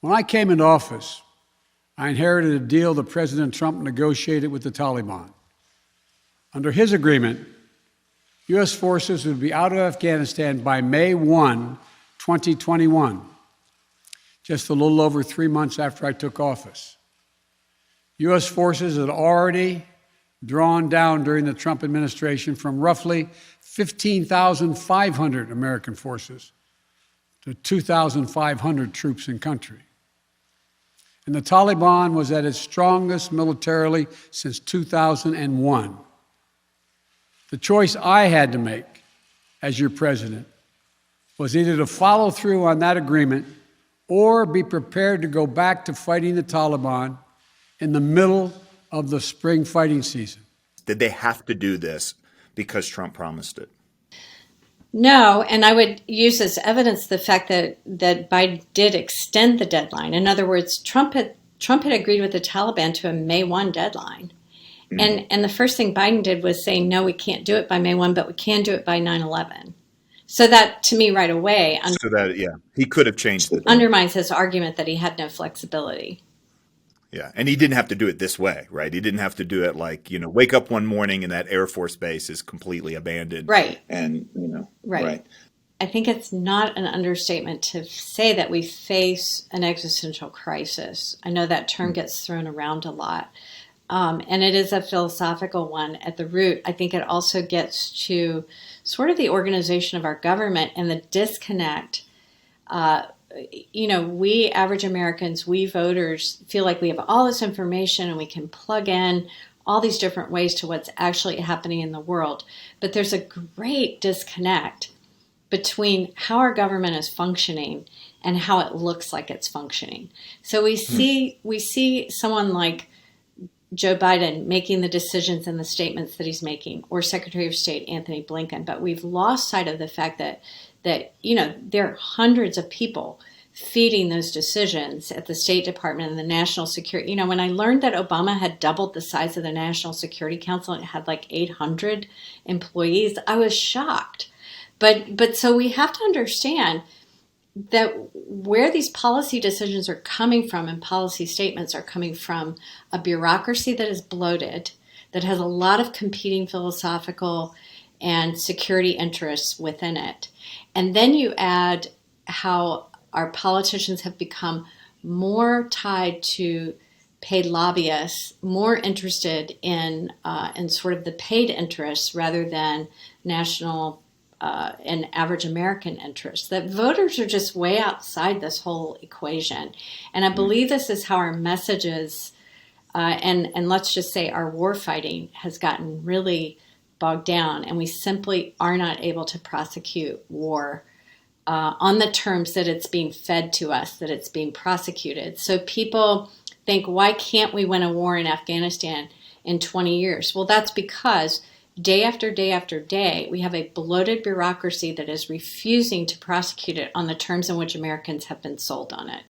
When I came into office, I inherited a deal that President Trump negotiated with the Taliban. Under his agreement, U.S. forces would be out of Afghanistan by May 1, 2021, just a little over 3 months after I took office. U.S. forces had already drawn down during the Trump administration from roughly 15,500 American forces to 2,500 troops in country. And the Taliban was at its strongest militarily since 2001. The choice I had to make as your president was either to follow through on that agreement or be prepared to go back to fighting the Taliban in the middle of the spring fighting season. Did they have to do this because Trump promised it? No, and I would use as evidence the fact that Biden did extend the deadline. In other words, Trump had agreed with the Taliban to a May 1 deadline. Mm-hmm. And the first thing Biden did was say, no, we can't do it by May 1, but we can do it by 9/11. So that, to me, right away, he could have changed it. Undermines his argument that he had no flexibility. Yeah, and he didn't have to do it this way, right? He didn't have to do it like, wake up one morning and that Air Force base is completely abandoned. Right. And, right. I think it's not an understatement to say that we face an existential crisis. I know that term gets thrown around a lot. And it is a philosophical one at the root. I think it also gets to sort of the organization of our government and the disconnect. We average Americans, we voters, feel like we have all this information and we can plug in all these different ways to what's actually happening in the world. But there's a great disconnect between how our government is functioning and how it looks like it's functioning. So we see someone like Joe Biden making the decisions and the statements that he's making, or Secretary of State Anthony Blinken, but we've lost sight of the fact that there are hundreds of people feeding those decisions at the State Department and the National Security. When I learned that Obama had doubled the size of the National Security Council and it had like 800 employees, I was shocked. But so we have to understand that where these policy decisions are coming from and policy statements are coming from a bureaucracy that is bloated, that has a lot of competing philosophical and security interests within it. And then you add how our politicians have become more tied to paid lobbyists, more interested in sort of the paid interests rather than national and average American interests, that voters are just way outside this whole equation. And I believe this is how our messages and let's just say our war fighting has gotten really bogged down, and we simply are not able to prosecute war on the terms that it's being fed to us, that it's being prosecuted. So people think, why can't we win a war in Afghanistan in 20 years? Well, that's because day after day after day, we have a bloated bureaucracy that is refusing to prosecute it on the terms in which Americans have been sold on it.